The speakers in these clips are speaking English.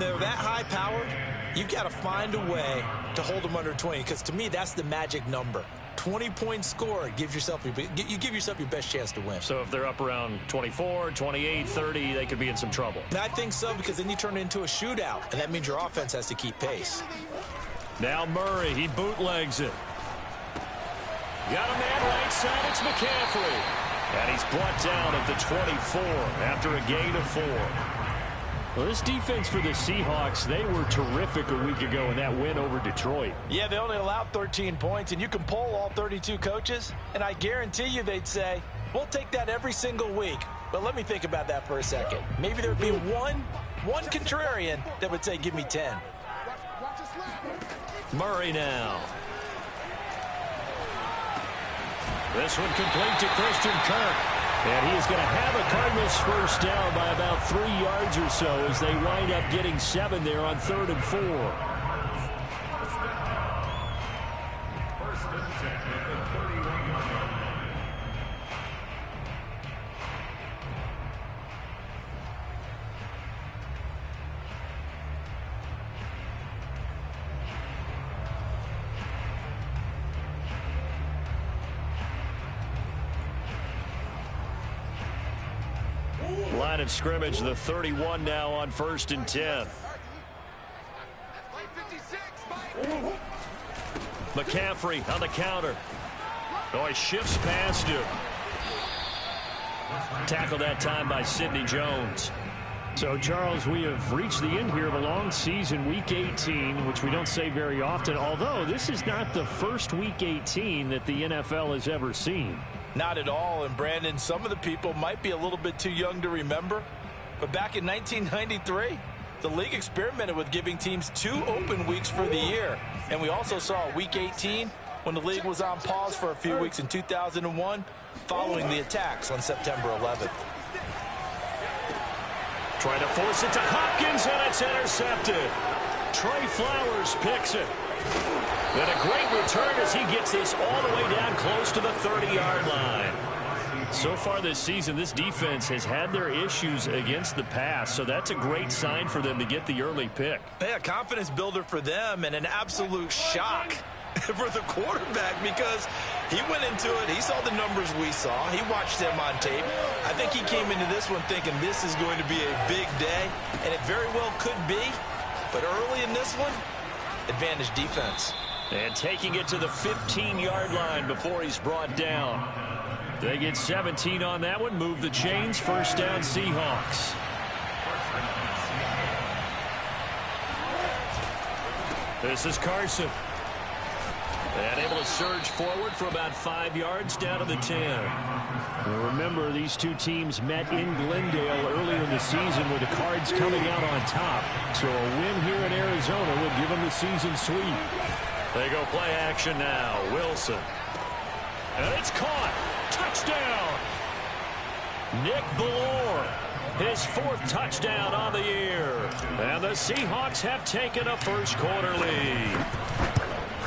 they're that high-powered, you've got to find a way to hold them under 20, because to me, that's the magic number. 20-point score, you give yourself your best chance to win. So if they're up around 24, 28, 30, they could be in some trouble. And I think so, because then you turn it into a shootout, and that means your offense has to keep pace. Now Murray, he bootlegs it. Got a man right side, it's McCaffrey. And he's brought down at the 24 after a gain of 4. Well, this defense for the Seahawks, they were terrific a week ago in that win over Detroit. Yeah, they only allowed 13 points, and you can poll all 32 coaches, and I guarantee you they'd say, we'll take that every single week. But let me think about that for a second. Maybe there'd be one contrarian that would say, give me 10. Murray now. This one complete to Christian Kirk. And he is going to have a Cardinals first down by about 3 yards or so as they wind up getting 7 there on 3rd and 4. Line of scrimmage, the 31 now on 1st and 10. McCaffrey on the counter. Oh, he shifts past him. Tackled that time by Sidney Jones. So, Charles, we have reached the end here of a long season, Week 18, which we don't say very often, although this is not the first Week 18 that the NFL has ever seen. Not at all, and Brandon, some of the people might be a little bit too young to remember, but back in 1993, the league experimented with giving teams 2 open weeks for the year, and we also saw Week 18 when the league was on pause for a few weeks in 2001 following the attacks on September 11th. Trying to force it to Hopkins, and it's intercepted. Trey Flowers picks it. And a great return as he gets this all the way down close to the 30-yard line. So far this season, this defense has had their issues against the pass, so that's a great sign for them to get the early pick. Yeah, confidence builder for them, and an absolute shock for the quarterback, because he went into it, he saw the numbers we saw, he watched them on tape. I think he came into this one thinking this is going to be a big day, and it very well could be, but early in this one, advantage defense. And taking it to the 15-yard line before he's brought down. They get 17 on that one, move the chains, first down Seahawks. This is Carson. And able to surge forward for about 5 yards down to the 10. Well, remember, these two teams met in Glendale earlier in the season with the Cards coming out on top. So a win here in Arizona would give them the season sweep. They go play action now. Wilson. And it's caught. Touchdown. Nick Ballore. His 4th touchdown on the year. And the Seahawks have taken a first quarter lead.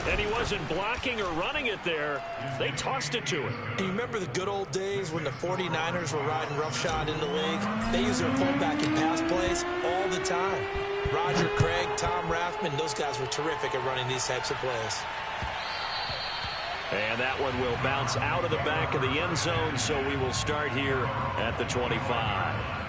And he wasn't blocking or running it there. They tossed it to him. You remember the good old days when the 49ers were riding roughshod in the league? They used their fullback in pass plays all the time. Roger Craig, Tom Rathman, those guys were terrific at running these types of plays. And that one will bounce out of the back of the end zone, so we will start here at the 25.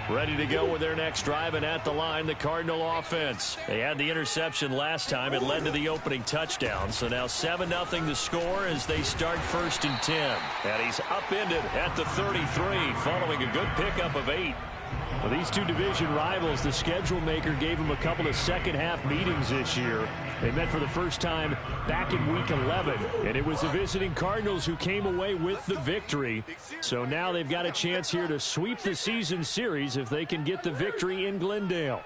Ready to go with their next drive, and at the line, the Cardinal offense. They had the interception last time. It led to the opening touchdown. So now 7-0 to score as they start 1st and 10. And he's upended at the 33 following a good pickup of 8. Well, these two division rivals, the schedule maker gave them a couple of second-half meetings this year. They met for the first time back in Week 11, and it was the visiting Cardinals who came away with the victory. So now they've got a chance here to sweep the season series if they can get the victory in Glendale.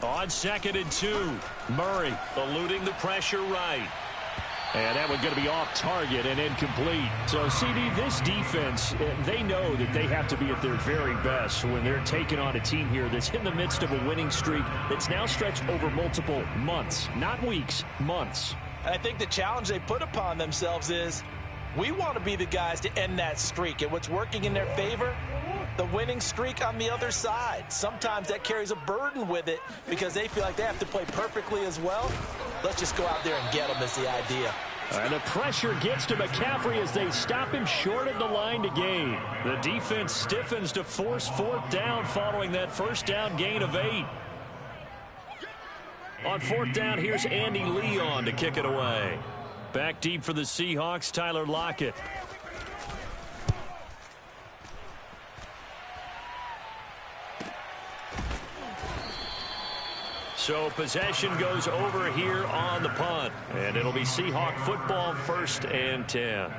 On 2nd and 2, Murray eluding the pressure right. And that one's going to be off target and incomplete. So, CD, this defense, they know that they have to be at their very best when they're taking on a team here that's in the midst of a winning streak that's now stretched over multiple months, not weeks, months. And I think the challenge they put upon themselves is we want to be the guys to end that streak. And what's working in their favor? The winning streak on the other side. Sometimes that carries a burden with it because they feel like they have to play perfectly as well. Let's just go out there and get them is the idea. And the pressure gets to McCaffrey as they stop him short of the line to gain. The defense stiffens to force fourth down following that first down gain of 8. On fourth down, here's Andy Leon to kick it away. Back deep for the Seahawks, Tyler Lockett. So possession goes over here on the punt. And it'll be Seahawk football, 1st and 10.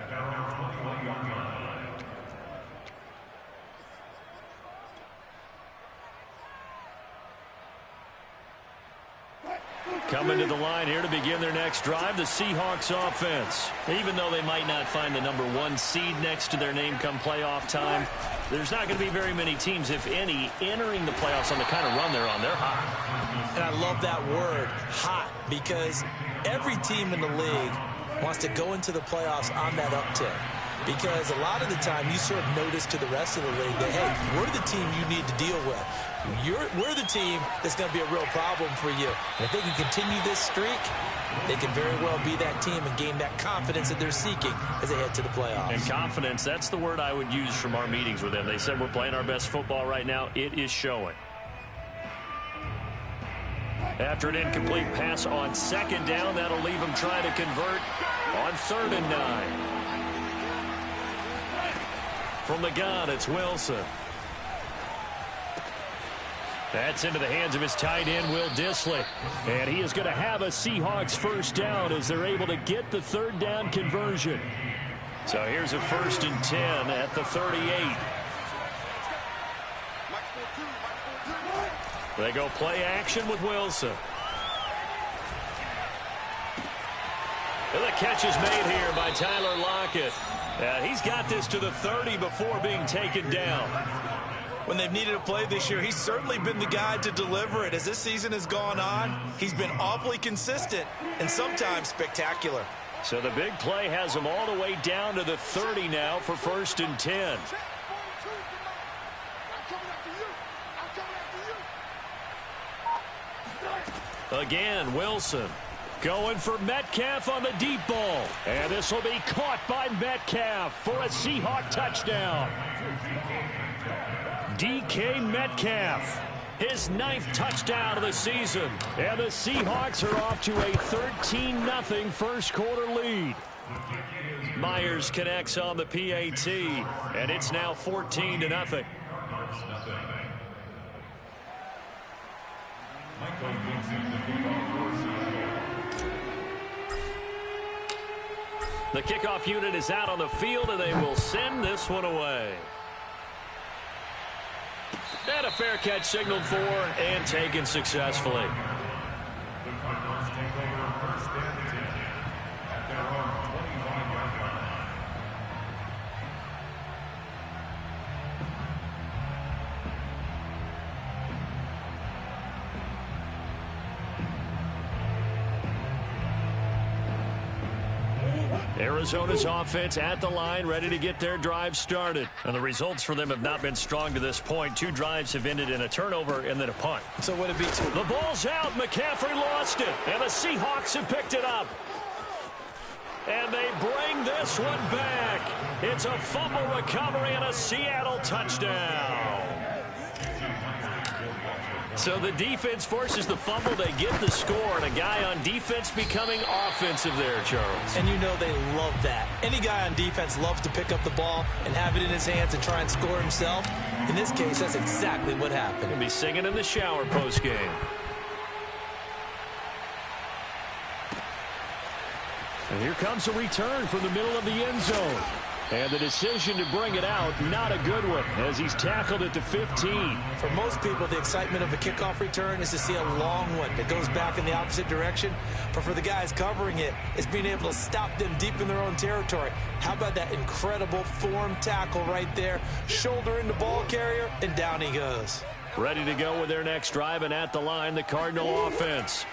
Coming to the line here to begin their next drive, the Seahawks offense. Even though they might not find the number 1 seed next to their name come playoff time, there's not going to be very many teams, if any, entering the playoffs on the kind of run they're on. They're hot. And I love that word, hot, because every team in the league wants to go into the playoffs on that uptick. Because a lot of the time you sort of notice to the rest of the league that, hey, we're the team you need to deal with. We're the team that's going to be a real problem for you. And if they can continue this streak, they can very well be that team and gain that confidence that they're seeking as they head to the playoffs. And confidence, that's the word I would use from our meetings with them. They said we're playing our best football right now. It is showing. After an incomplete pass on 2nd down, that'll leave them trying to convert on 3rd and 9. From the gun, it's Wilson. That's into the hands of his tight end, Will Dissly. And he is going to have a Seahawks first down as they're able to get the 3rd down conversion. So here's a 1st and 10 at the 38. They go play action with Wilson. And the catch is made here by Tyler Lockett. He's got this to the 30 before being taken down. When they've needed a play this year, he's certainly been the guy to deliver it. As this season has gone on, he's been awfully consistent and sometimes spectacular. So the big play has him all the way down to the 30 now for 1st and 10. Again, Wilson going for Metcalf on the deep ball. And this will be caught by Metcalf for a Seahawk touchdown. DK Metcalf, his 9th touchdown of the season. And the Seahawks are off to a 13-0 first quarter lead. Myers connects on the PAT, and it's now 14-0. The kickoff unit is out on the field, and they will send this one away. And a fair catch signaled for and taken successfully. Arizona's offense at the line, ready to get their drive started. And the results for them have not been strong to this point. 2 drives have ended in a turnover and then a punt. So what it be to? The ball's out. McCaffrey lost it. And the Seahawks have picked it up. And they bring this one back. It's a fumble recovery and a Seattle touchdown. So the defense forces the fumble. They get the score, and a guy on defense becoming offensive there, Charles. And you know they love that. Any guy on defense loves to pick up the ball and have it in his hands and try and score himself. In this case, that's exactly what happened. He'll be singing in the shower post-game. And here comes a return from the middle of the end zone. And the decision to bring it out, not a good one, as he's tackled at the 15. For most people, the excitement of a kickoff return is to see a long one that goes back in the opposite direction. But for the guys covering it, it's being able to stop them deep in their own territory. How about that incredible form tackle right there? Shoulder in the ball carrier, and down he goes. Ready to go with their next drive, and at the line, the Cardinal offense.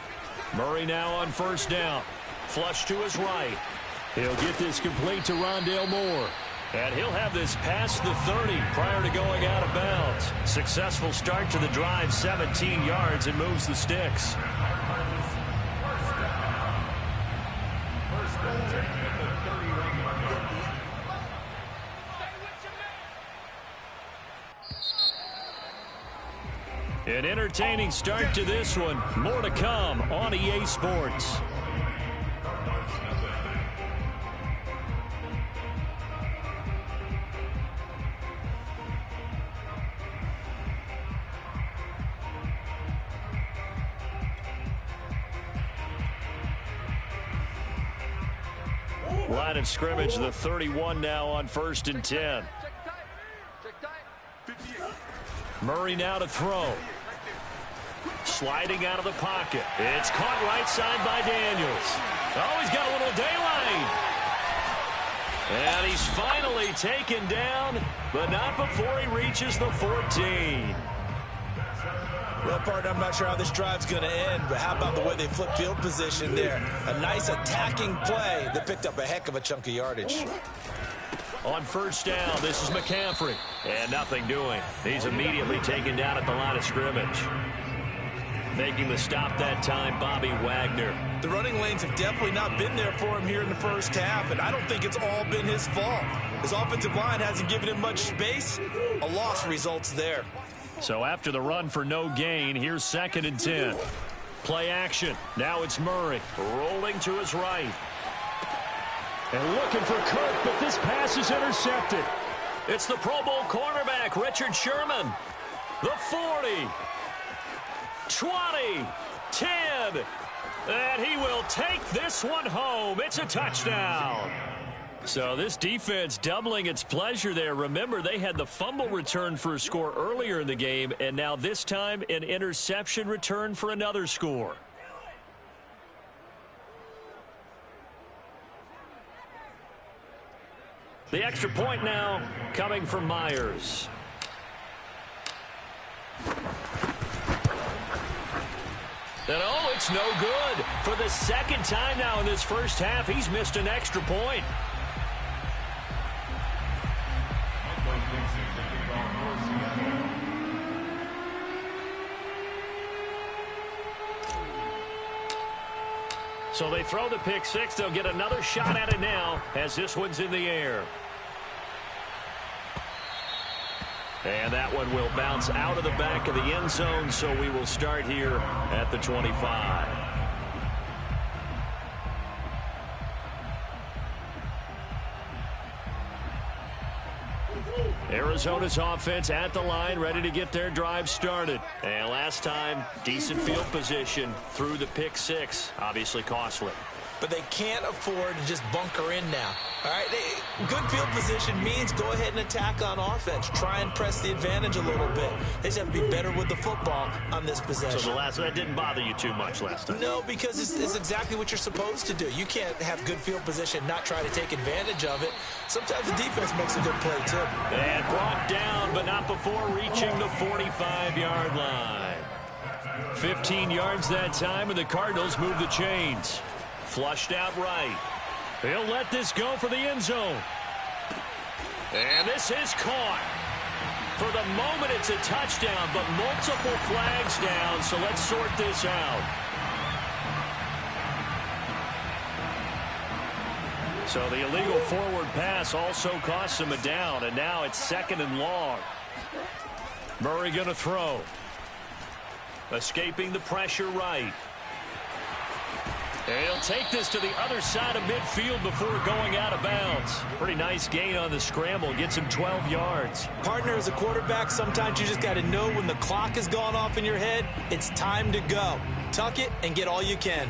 Murray now on first down. Flush to his right. He'll get this complete to Rondale Moore. And he'll have this past the 30 prior to going out of bounds. Successful start to the drive, 17 yards, and moves the sticks. An entertaining start to this one. More to come on EA Sports. Line of scrimmage, the 31 now on 1st and 10. Murray now to throw. Sliding out of the pocket. It's caught right side by Daniels. Oh, he's got a little daylight. And he's finally taken down, but not before he reaches the 14. Well, partner, I'm not sure how this drive's going to end, but how about the way they flip field position there? A nice attacking play that picked up a heck of a chunk of yardage. On first down, this is McCaffrey. And nothing doing. He's immediately taken down at the line of scrimmage. Making the stop that time, Bobby Wagner. The running lanes have definitely not been there for him here in the first half, and I don't think it's all been his fault. His offensive line hasn't given him much space. A loss results there. So after the run for no gain, here's 2nd and 10. Play action. Now it's Murray rolling to his right. And looking for Kirk, but this pass is intercepted. It's the Pro Bowl cornerback, Richard Sherman. The 40. 20. 10. And he will take this one home. It's a touchdown. So this defense doubling its pleasure there. Remember, they had the fumble return for a score earlier in the game, and now this time an interception return for another score. The extra point now coming from Myers. And oh, it's no good. For the second time now in this first half, he's missed an extra point. So they throw the pick six. They'll get another shot at it now as this one's in the air. And that one will bounce out of the back of the end zone, so we will start here at the 25. Arizona's offense at the line, ready to get their drive started. And last time, decent field position through the pick six. Obviously costly. But they can't afford to just bunker in now. All right, good field position means go ahead and attack on offense. Try and press the advantage a little bit. They just have to be better with the football on this possession. So that didn't bother you too much last time? No, because it's exactly what you're supposed to do. You can't have good field position, not try to take advantage of it. Sometimes the defense makes a good play, too. And brought down, but not before reaching the 45-yard line. 15 yards that time, and the Cardinals move the chains. Flushed out right. He'll let this go for the end zone. And this is caught. For the moment, it's a touchdown, but multiple flags down, so let's sort this out. So the illegal forward pass also costs him a down, and now it's 2nd and long. Murray going to throw. Escaping the pressure right. And he'll take this to the other side of midfield before going out of bounds. Pretty nice gain on the scramble. Gets him 12 yards. Partner, as a quarterback, sometimes you just got to know when the clock has gone off in your head, it's time to go. Tuck it and get all you can.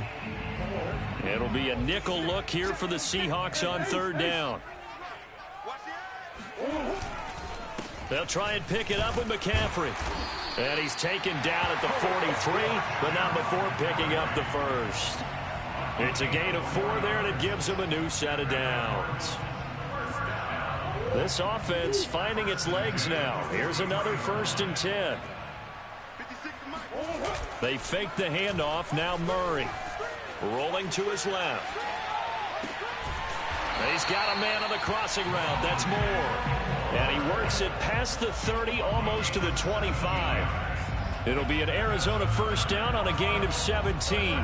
It'll be a nickel look here for the Seahawks on 3rd down. They'll try and pick it up with McCaffrey. And he's taken down at the 43, but not before picking up the first. It's a gain of 4 there, and it gives him a new set of downs. This offense finding its legs now. Here's another 1st and 10. They fake the handoff. Now Murray rolling to his left. He's got a man on the crossing route. That's Moore. And he works it past the 30, almost to the 25. It'll be an Arizona 1st down on a gain of 17.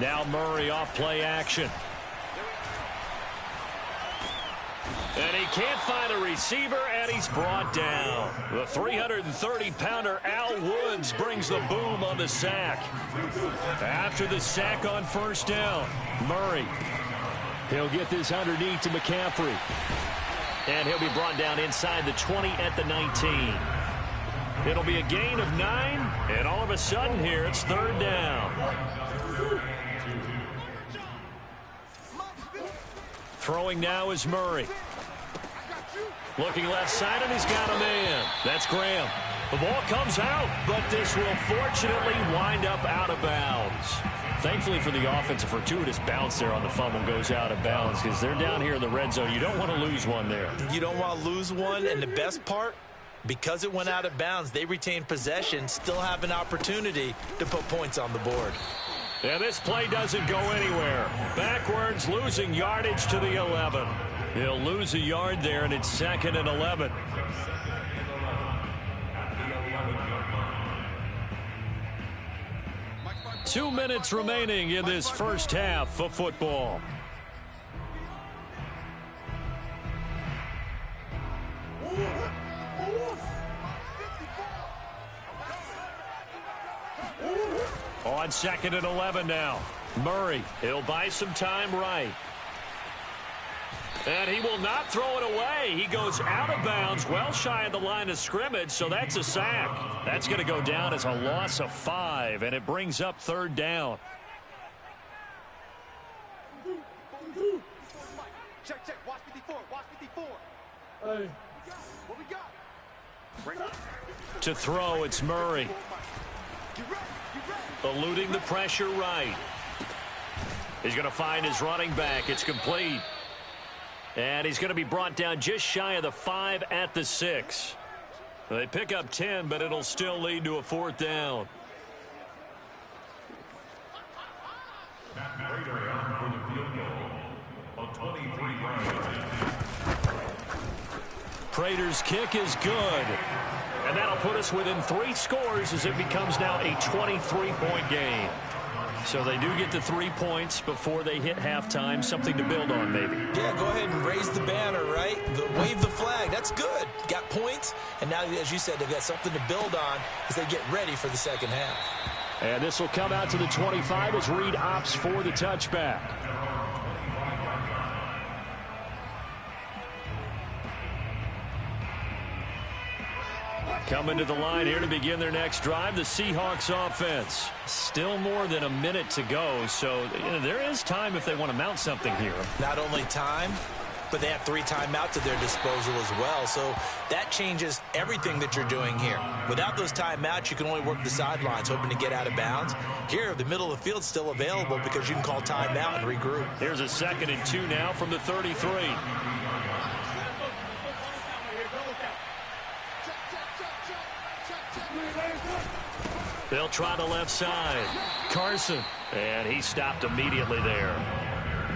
Now Murray off play action. And he can't find a receiver, and he's brought down. The 330-pounder Al Woods brings the boom on the sack. After the sack on 1st down, Murray. He'll get this underneath to McCaffrey. And he'll be brought down inside the 20 at the 19. It'll be a gain of 9, and all of a sudden here it's 3rd down. Throwing now is Murray. Looking left side, and he's got a man. That's Graham. The ball comes out, but this will fortunately wind up out of bounds. Thankfully for the offense, a fortuitous bounce there on the fumble goes out of bounds because they're down here in the red zone. You don't want to lose one there. You don't want to lose one, and the best part, because it went out of bounds, they retain possession, still have an opportunity to put points on the board. And this play doesn't go anywhere. Backwards, losing yardage to the 11. He'll lose a yard there, and it's 2nd and 11. Two minutes remaining in this first half of football. On 2nd and 11 now. Murray, he'll buy some time right. And he will not throw it away. He goes out of bounds, well shy of the line of scrimmage, so that's a sack. That's going to go down as a loss of 5, and it brings up 3rd down. Check, watch 54, watch 54. Hey. What we got? To throw, it's Murray. Eluding the pressure right. He's going to find his running back. It's complete. And he's going to be brought down just shy of the 5 at the 6. They pick up 10, but it'll still lead to a 4th down. Prater's kick is good. And that'll put us within 3 scores as it becomes now a 23-point game. So they do get the 3 points before they hit halftime, something to build on maybe. Yeah, go ahead and raise the banner, right? Wave the flag. That's good. Got points, and now, as you said, they've got something to build on as they get ready for the second half. And this will come out to the 25 as Reed opts for the touchback. Coming to the line here to begin their next drive, the Seahawks offense. Still more than a minute to go, so there is time if they want to mount something here. Not only time, but they have 3 timeouts at their disposal as well, so that changes everything that you're doing here. Without those timeouts, you can only work the sidelines, hoping to get out of bounds. Here, the middle of the field's still available because you can call timeout and regroup. Here's a 2nd and 2 now from the 33. They'll try the left side. Carson. And he stopped immediately there.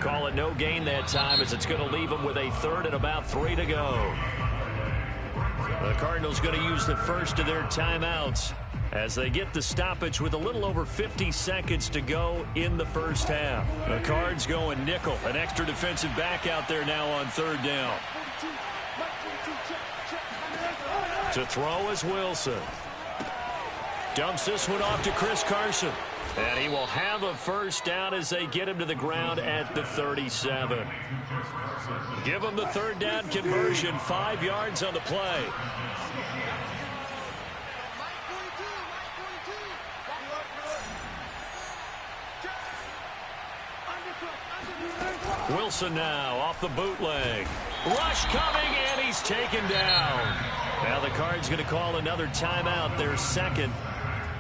Call it no gain that time as it's going to leave them with a 3rd and about 3 to go. The Cardinals going to use the first of their timeouts as they get the stoppage with a little over 50 seconds to go in the first half. The Cards going nickel. An extra defensive back out there now on 3rd down. To throw is Wilson. Dumps this one off to Chris Carson. And he will have a 1st down as they get him to the ground at the 37. Give him the 3rd down conversion, 5 yards on the play. Wilson now off the bootleg. Rush coming, and he's taken down. Now the Cards going to call another timeout, their second,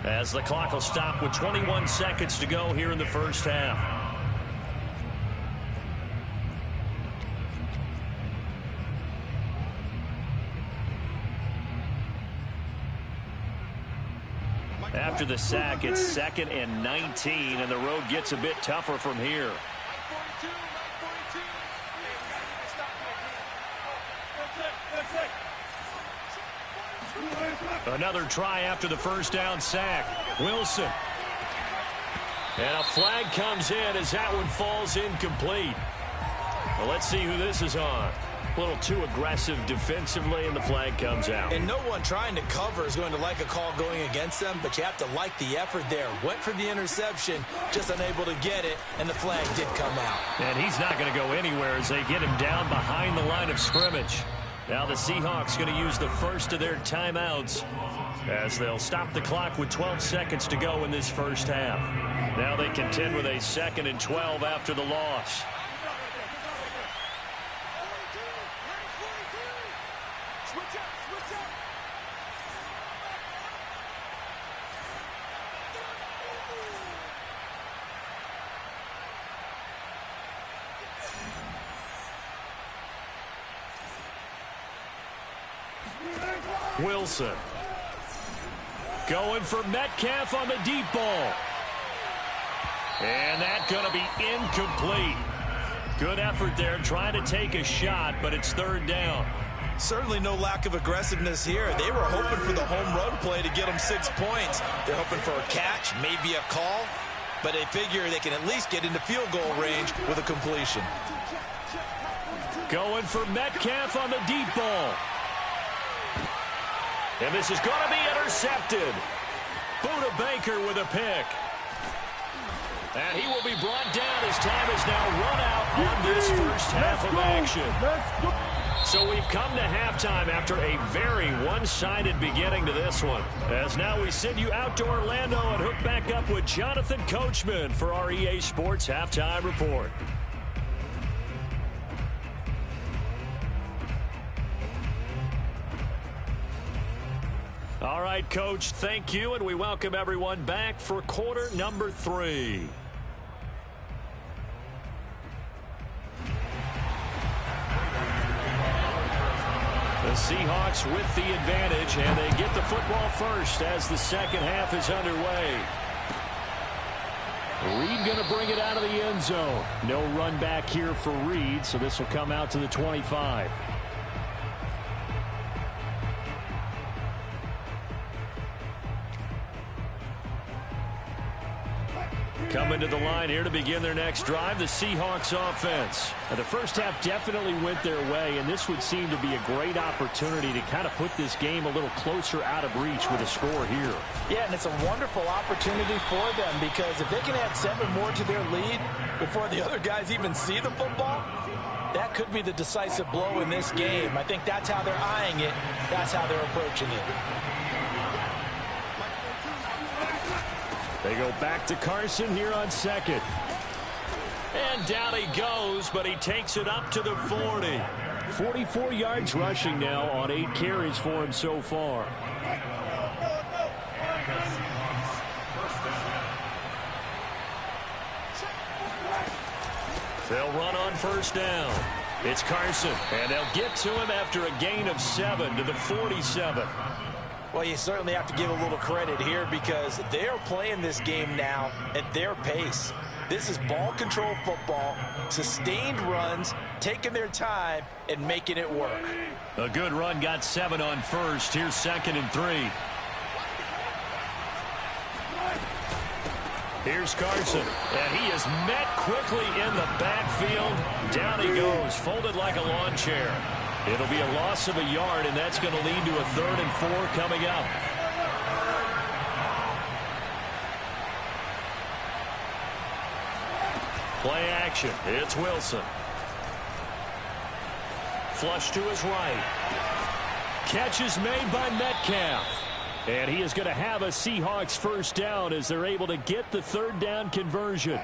as the clock will stop with 21 seconds to go here in the first half. After the sack, it's 2nd and 19, and the road gets a bit tougher from here. Another try after the first down sack. Wilson. And a flag comes in as that one falls incomplete. Well, let's see who this is on. A little too aggressive defensively, and the flag comes out. And no one trying to cover is going to like a call going against them, but you have to like the effort there. Went for the interception, just unable to get it, and the flag did come out. And he's not going to go anywhere as they get him down behind the line of scrimmage. Now the Seahawks going to use the first of their timeouts as they'll stop the clock with 12 seconds to go in this first half. Now they contend with a 2nd and 12 after the loss. Wilson going for Metcalf on the deep ball. And that's going to be incomplete. Good effort there trying to take a shot, but it's 3rd down. Certainly no lack of aggressiveness here. They were hoping for the home run play to get them 6 points. They're hoping for a catch, maybe a call, but they figure they can at least get into field goal range with a completion. Going for Metcalf on the deep ball. And this is going to be intercepted. Buda Baker with a pick. And he will be brought down as time is now run out on this first half of action. So we've come to halftime after a very one-sided beginning to this one. As now we send you out to Orlando and hook back up with Jonathan Coachman for our EA Sports Halftime Report. All right, Coach, thank you, and we welcome everyone back for quarter number 3. The Seahawks with the advantage, and they get the football first as the second half is underway. Reed going to bring it out of the end zone. No run back here for Reed, so this will come out to the 25. Coming to the line here to begin their next drive, the Seahawks offense. Now, the first half definitely went their way, and this would seem to be a great opportunity to kind of put this game a little closer out of reach with a score here. Yeah, and it's a wonderful opportunity for them because if they can add 7 more to their lead before the other guys even see the football, that could be the decisive blow in this game. I think that's how they're eyeing it. That's how they're approaching it. They go back to Carson here on second. And down he goes, but he takes it up to the 40. 44 yards rushing now on 8 carries for him so far. They'll run on first down. It's Carson, and they'll get to him after a gain of 7 to the 47. Well, you certainly have to give a little credit here because they're playing this game now at their pace. This is ball control football, sustained runs, taking their time and making it work. A good run got 7 on first. Here's 2nd and 3. Here's Carson, and he is met quickly in the backfield. Down he goes, folded like a lawn chair. It'll be a loss of a yard, and that's going to lead to a 3rd and 4 coming up. Play action. It's Wilson. Flush to his right. Catch is made by Metcalf. And he is going to have a Seahawks first down as they're able to get the 3rd down conversion.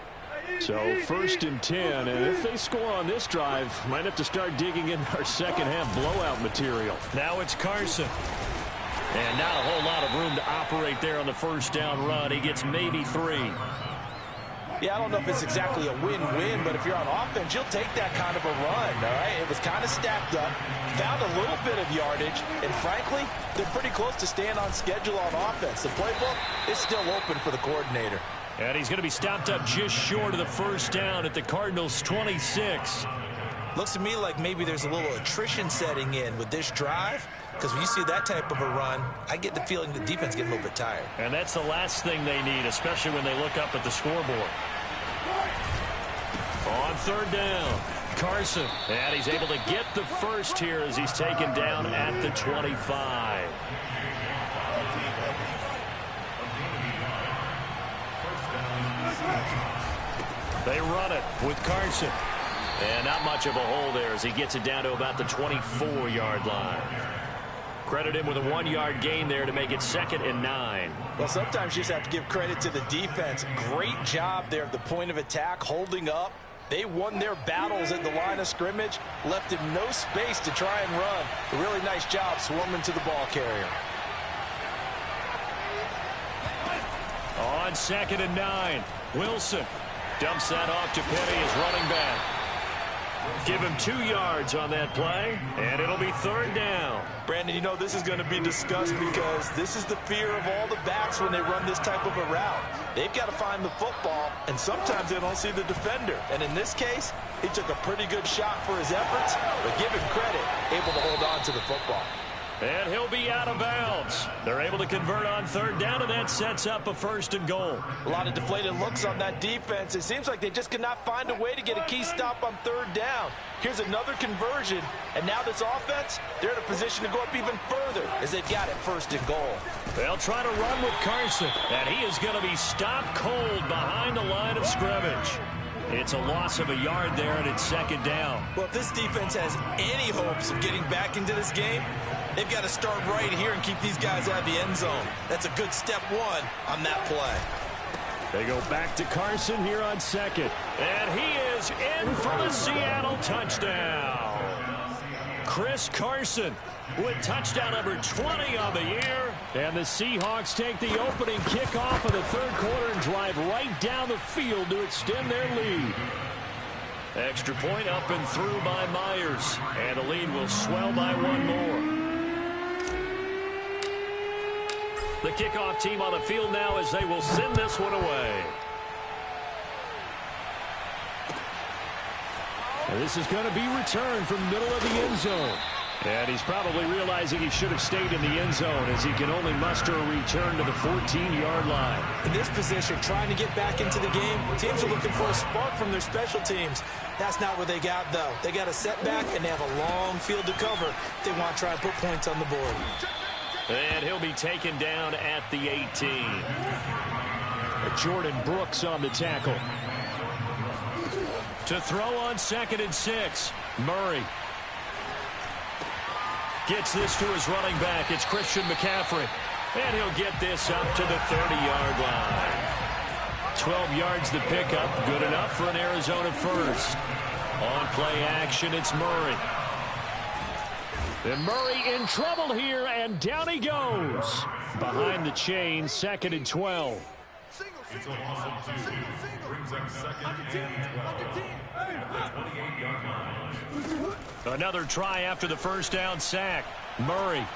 So 1st and 10, and if they score on this drive, might have to start digging in our second half blowout material. Now it's Carson. And not a whole lot of room to operate there on the first down run. He gets maybe 3. Yeah, I don't know if it's exactly a win-win, but if you're on offense, you'll take that kind of a run, all right? It was kind of stacked up, found a little bit of yardage, and frankly, they're pretty close to staying on schedule on offense. The playbook is still open for the coordinator. And he's going to be stopped up just short of the first down at the Cardinals' 26. Looks to me like maybe there's a little attrition setting in with this drive, because when you see that type of a run, I get the feeling the defense getting a little bit tired. And that's the last thing they need, especially when they look up at the scoreboard. On 3rd down, Carson. And he's able to get the first here as he's taken down at the 25. They run it with Carson. And not much of a hole there as he gets it down to about the 24-yard line. Credit him with a 1-yard gain there to make it 2nd and 9. Well, sometimes you just have to give credit to the defense. Great job there at the point of attack, holding up. They won their battles at the line of scrimmage, left him no space to try and run. A really nice job swarming to the ball carrier. On 2nd and 9, Wilson dumps that off to Penny as running back. Give him 2 yards on that play, and it'll be 3rd down. Brandon, you know this is going to be discussed because this is the fear of all the backs when they run this type of a route. They've got to find the football, and sometimes they don't see the defender. And in this case, he took a pretty good shot for his efforts, but give him credit, able to hold on to the football. And he'll be out of bounds. They're able to convert on 3rd down, and that sets up a 1st and goal. A lot of deflated looks on that defense. It seems like they just cannot find a way to get a key stop on 3rd down. Here's another conversion, and now this offense, they're in a position to go up even further as they've got it 1st and goal. They'll try to run with Carson, and he is going to be stopped cold behind the line of scrimmage. It's a loss of a yard there, and it's 2nd down. Well, if this defense has any hopes of getting back into this game, they've got to start right here and keep these guys out of the end zone. That's a good step 1 on that play. They go back to Carson here on 2nd. And he is in for the Seattle touchdown. Chris Carson with touchdown number 20 on the year. And the Seahawks take the opening kickoff of the 3rd quarter and drive right down the field to extend their lead. Extra point up and through by Myers. And the lead will swell by 1 more. The kickoff team on the field now as they will send this one away. And this is going to be returned from middle of the end zone. And he's probably realizing he should have stayed in the end zone as he can only muster a return to the 14-yard line. In this position, trying to get back into the game, teams are looking for a spark from their special teams. That's not what they got, though. They got a setback, and they have a long field to cover if they want to try and put points on the board. And he'll be taken down at the 18. Jordan Brooks on the tackle. To throw on 2nd and 6, Murray. Gets this to his running back. It's Christian McCaffrey. And he'll get this up to the 30-yard line. 12 yards the pickup. Good enough for an Arizona first. On play action, it's Murray. And Murray in trouble here, and down he goes. Behind the chain, 2nd and 12. Another try after the first down sack. Murray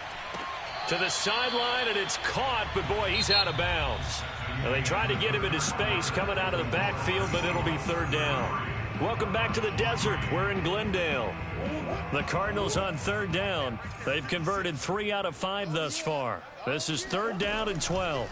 to the sideline, and it's caught, but boy, he's out of bounds. And they tried to get him into space coming out of the backfield, but it'll be 3rd down. Welcome back to the desert. We're in Glendale. The Cardinals on 3rd down. They've converted 3 out of 5 thus far. This is 3rd down and 12.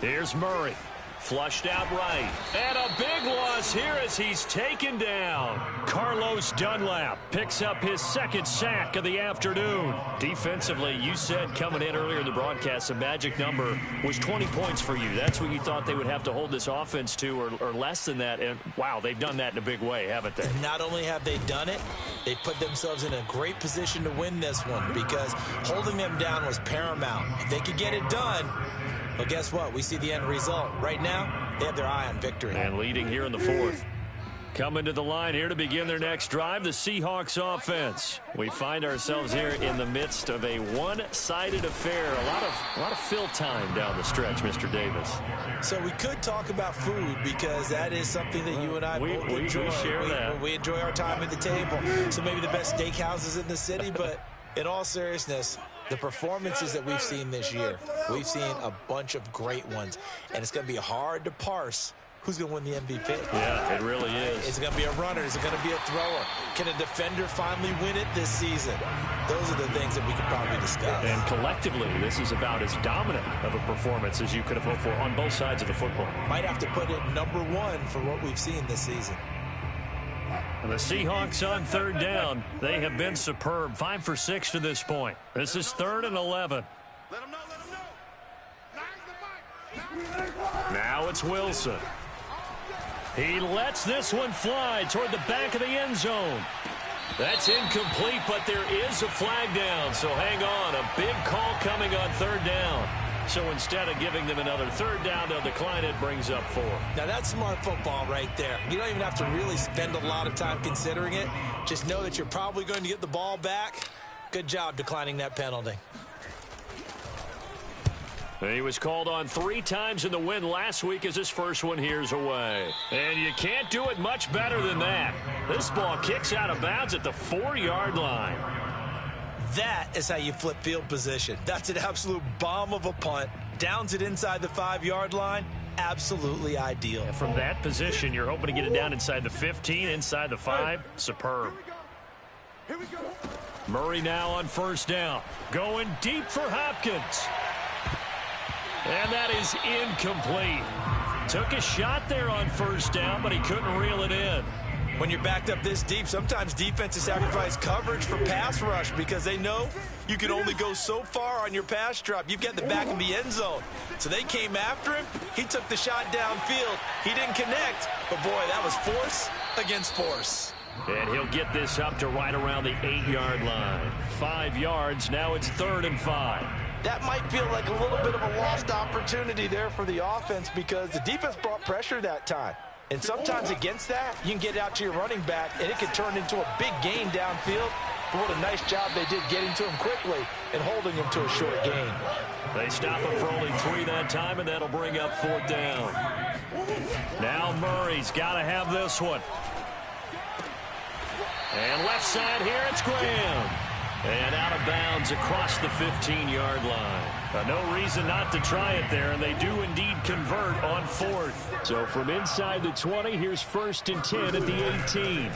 Here's Murray. Flushed out right. And a big loss here as he's taken down. Carlos Dunlap picks up his 2nd sack of the afternoon. Defensively, you said coming in earlier in the broadcast, the magic number was 20 points for you. That's what you thought they would have to hold this offense to, or less than that. And, wow, they've done that in a big way, haven't they? Not only have they done it, they put themselves in a great position to win this one because holding them down was paramount. If they could get it done, well, guess what? We see the end result. Right now, they have their eye on victory. And leading here in the 4th. Coming to the line here to begin their next drive, the Seahawks offense. We find ourselves here in the midst of a one-sided affair. A lot of fill time down the stretch, Mr. Davis. So we could talk about food because that is something that you and I both enjoy. We share that. We enjoy our time at the table. So maybe the best steakhouses in the city, but in all seriousness, the performances that we've seen this year, we've seen a bunch of great ones, and it's going to be hard to parse who's going to win the MVP. Yeah, it really is. Is it going to be a runner? Is it going to be a thrower? Can a defender finally win it this season? Those are the things that we could probably discuss. And collectively, this is about as dominant of a performance as you could have hoped for on both sides of the football. Might have to put it number one for what we've seen this season. And the Seahawks on third down. They have been superb. 5 for 6 to this point. This is 3rd and 11. Let him know, let him know. Now it's Wilson. He lets this one fly toward the back of the end zone. That's incomplete, but there is a flag down. So hang on. A big call coming on third down. So instead of giving them another third down, they'll decline it, brings up 4. Now, that's smart football right there. You don't even have to really spend a lot of time considering it. Just know that you're probably going to get the ball back. Good job declining that penalty. He was called on 3 times in the win last week as his first one here's away. And you can't do it much better than that. This ball kicks out of bounds at the 4-yard line. That is how you flip field position. That's an absolute bomb of a punt. Downs it inside the 5-yard line. Absolutely ideal. And from that position, you're hoping to get it down inside the 15, inside the 5. Superb. Here we go. Murray now on first down. Going deep for Hopkins. And that is incomplete. Took a shot there on first down, but he couldn't reel it in. When you're backed up this deep, sometimes defenses sacrifice coverage for pass rush because they know you can only go so far on your pass drop. You've got the back of the end zone. So they came after him. He took the shot downfield. He didn't connect. But, boy, that was force against force. And he'll get this up to right around the 8-yard line. 5 yards. Now it's 3rd and 5. That might feel like a little bit of a lost opportunity there for the offense because the defense brought pressure that time. And sometimes against that, you can get out to your running back, and it can turn into a big gain downfield. But what a nice job they did getting to him quickly and holding him to a short gain. They stop him for only 3 that time, and that'll bring up 4th down. Now Murray's got to have this one. And left side here, it's Graham. And out of bounds across the 15-yard line. No reason not to try it there, and they do indeed convert on 4th. So from inside the 20, here's 1st and 10 at the 18.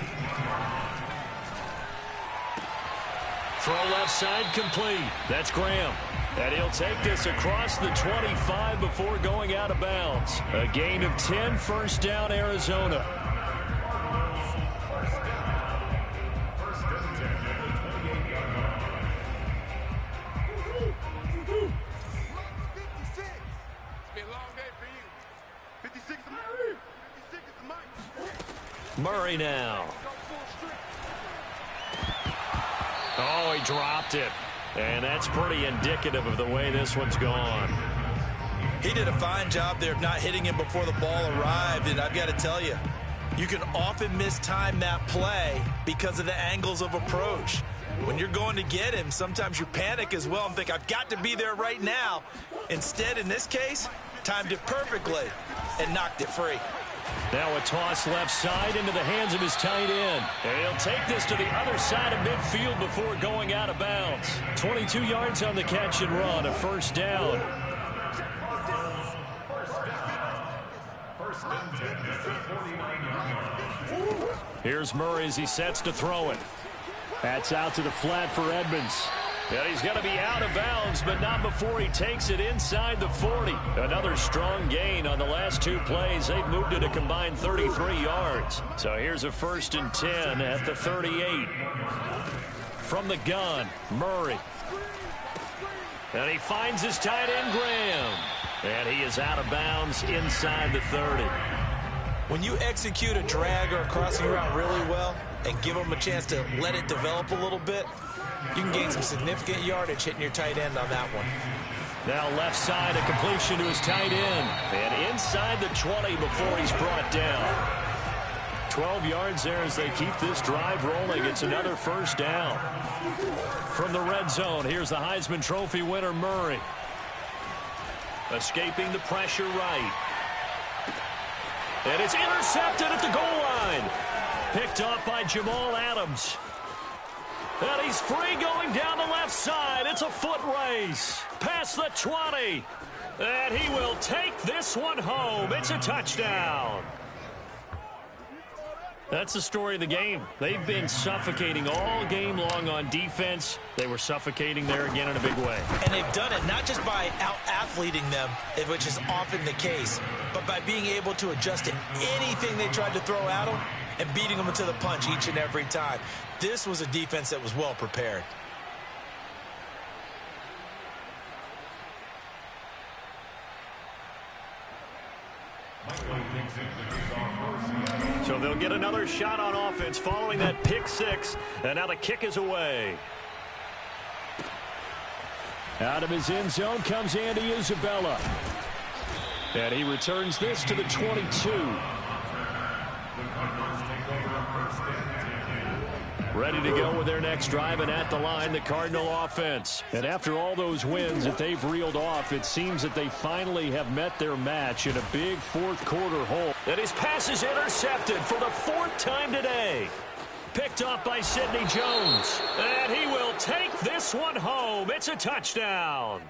Throw left side complete. That's Graham. And he'll take this across the 25 before going out of bounds. A gain of 10, 1st down, Arizona. Murray now. Oh, he dropped it. And that's pretty indicative of the way this one's gone. He did a fine job there of not hitting him before the ball arrived. And I've got to tell you, you can often mistime that play because of the angles of approach. When you're going to get him, sometimes you panic as well and think, I've got to be there right now. Instead, in this case, timed it perfectly and knocked it free. Now a toss left side into the hands of his tight end. And he'll take this to the other side of midfield before going out of bounds. 22 yards on the catch and run, a 1st down. Here's Murray as he sets to throw it. That's out to the flat for Edmonds. And he's going to be out of bounds, but not before he takes it inside the 40. Another strong gain on the last 2 plays. They've moved it a combined 33 yards. So here's a 1st and 10 at the 38. From the gun, Murray. And he finds his tight end, Graham. And he is out of bounds inside the 30. When you execute a drag or a crossing route really well and give them a chance to let it develop a little bit, you can gain some significant yardage hitting your tight end on that one. Now left side, a completion to his tight end. And inside the 20 before he's brought down. 12 yards there as they keep this drive rolling. It's another first down. From the red zone, here's the Heisman Trophy winner, Murray. Escaping the pressure right. And it's intercepted at the goal line. Picked up by Jamal Adams. And he's free going down the left side. It's a foot race. Past the 20. And he will take this one home. It's a touchdown. That's the story of the game. They've been suffocating all game long on defense. They were suffocating there again in a big way. And they've done it not just by out-athleting them, which is often the case, but by being able to adjust to anything they tried to throw at them and beating them to the punch each and every time. This was a defense that was well prepared. So they'll get another shot on offense following that pick six. And now the kick is away. Out of his end zone comes Andy Isabella. And he returns this to the 22. Ready to go with their next drive, and at the line, the Cardinal offense. And after all those wins that they've reeled off, it seems that they finally have met their match in a big fourth quarter hole. And his pass is intercepted for the fourth time today. Picked up by Sidney Jones. And he will take this one home. It's a touchdown.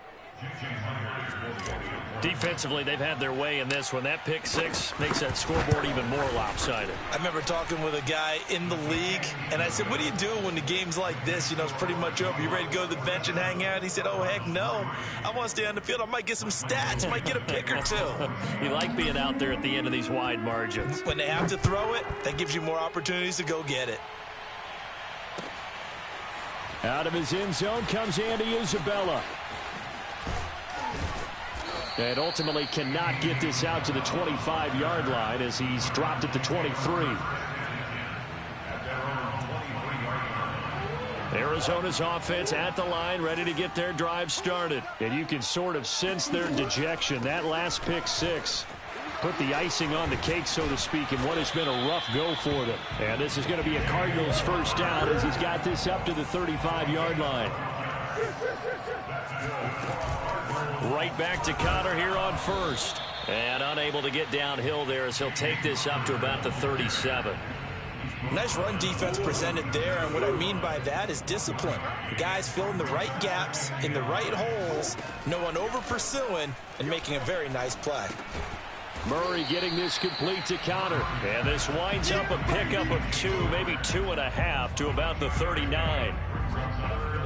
Defensively, they've had their way in this one. That pick six makes that scoreboard even more lopsided. I remember talking with a guy in the league, and I said, what do you do when the game's like this? You know, it's pretty much over. You ready to go to the bench and hang out? He said, oh, heck no. I want to stay on the field. I might get some stats. Might get a pick or two. You like being out there at the end of these wide margins. When they have to throw it, that gives you more opportunities to go get it. Out of his end zone comes Andy Isabella. And ultimately cannot get this out to the 25-yard line as he's dropped at the 23. Arizona's offense at the line, ready to get their drive started. And you can sort of sense their dejection. That last pick six put the icing on the cake, so to speak, in what has been a rough go for them. And this is going to be a Cardinals first down as he's got this up to the 35-yard line. Right back to Connor here on first. And unable to get downhill there as he'll take this up to about the 37. Nice run defense presented there, and what I mean by that is discipline. The guys filling the right gaps in the right holes, no one over pursuing, and making a very nice play. Murray getting this complete to Connor. And this winds up a pickup of 2, maybe 2.5 to about the 39.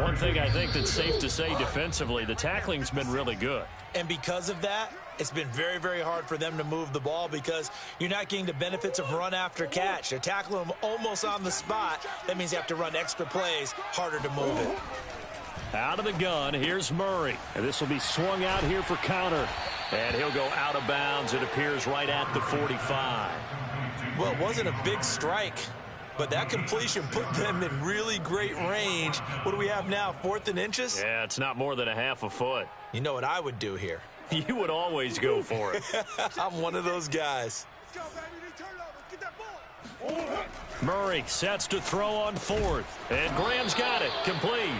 One thing I think that's safe to say defensively, the tackling's been really good. And because of that, it's been very, very hard for them to move the ball because you're not getting the benefits of run after catch. They're tackling them almost on the spot. That means you have to run extra plays, harder to move it. Out of the gun, here's Murray. And this will be swung out here for Connor. And he'll go out of bounds. It appears right at the 45. Well, it wasn't a big strike, but that completion put them in really great range. What do we have now, 4th and inches? Yeah, it's not more than a half a foot. You know what I would do here? You would always go for it. I'm one of those guys. Murray sets to throw on 4th. And Graham's got it, complete.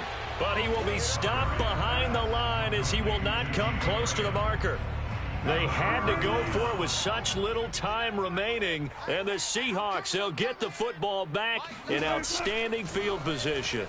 But he will be stopped behind the line as he will not come close to the marker. They had to go for it with such little time remaining. And the Seahawks, they'll get the football back in outstanding field position.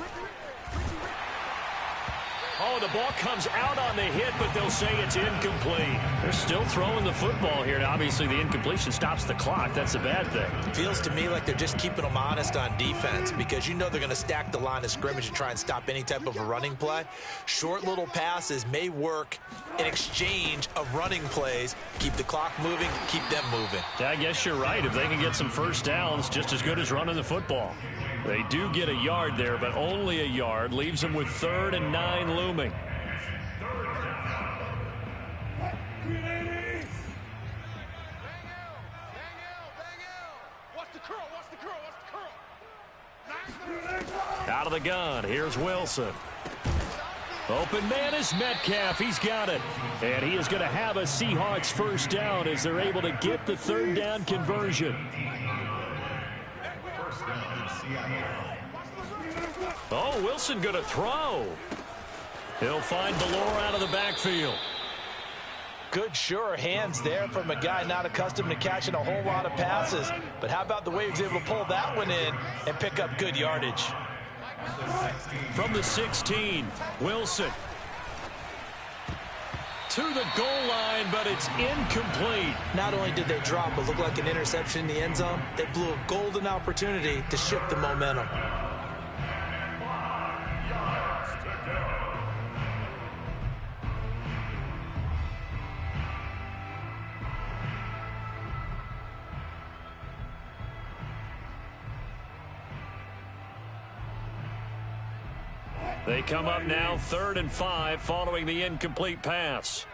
Oh, the ball comes out on the hit, but they'll say it's incomplete. They're still throwing the football here. Now, obviously, the incompletion stops the clock. That's a bad thing. Feels to me like they're just keeping them honest on defense because you know they're going to stack the line of scrimmage and try and stop any type of a running play. Short little passes may work in exchange of running plays. Keep the clock moving, keep them moving. Yeah, I guess you're right. If they can get some first downs, just as good as running the football. They do get a yard there, but only a yard. Leaves them with 3rd and 9 looming. Out of the gun, here's Wilson. Open man is Metcalf. He's got it. And he is going to have a Seahawks first down as they're able to get the 3rd down conversion. Oh, Wilson going to throw. He'll find Ballore out of the backfield. Good, sure hands there from a guy not accustomed to catching a whole lot of passes. But how about the way he was able to pull that one in and pick up good yardage? From the 16, Wilson. To the goal line, but it's incomplete. Not only did they drop but look like an interception in the end zone, they blew a golden opportunity to shift the momentum. They come up now 3rd and 5 following the incomplete pass.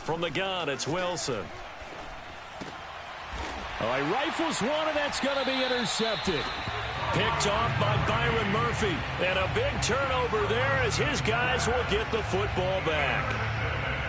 From the gun, it's Wilson. Oh, he rifles one, and that's going to be intercepted. Picked off by Byron Murphy. And a big turnover there as his guys will get the football back.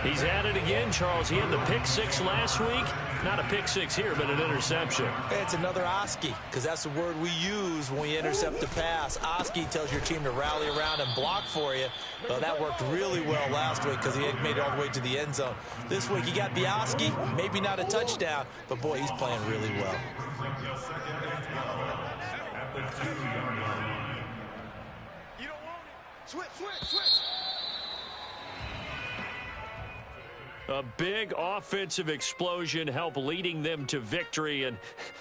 He's at it again, Charles. He had the pick 6 last week. Not a pick 6 here, but an interception. It's another Oski, because that's the word we use when we intercept a pass. Oski tells your team to rally around and block for you. Well, that worked really well last week because he made it all the way to the end zone. This week he got the Oski, maybe not a touchdown, but boy, he's playing really well. You don't want it. Switch. A big offensive explosion helped leading them to victory. And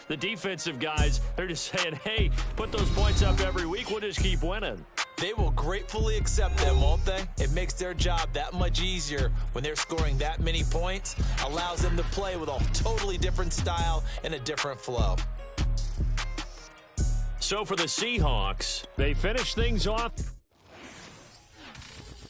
the defensive guys, they're just saying, hey, put those points up every week. We'll just keep winning. They will gratefully accept them, won't they? It makes their job that much easier when they're scoring that many points. Allows them to play with a totally different style and a different flow. So for the Seahawks, they finish things off.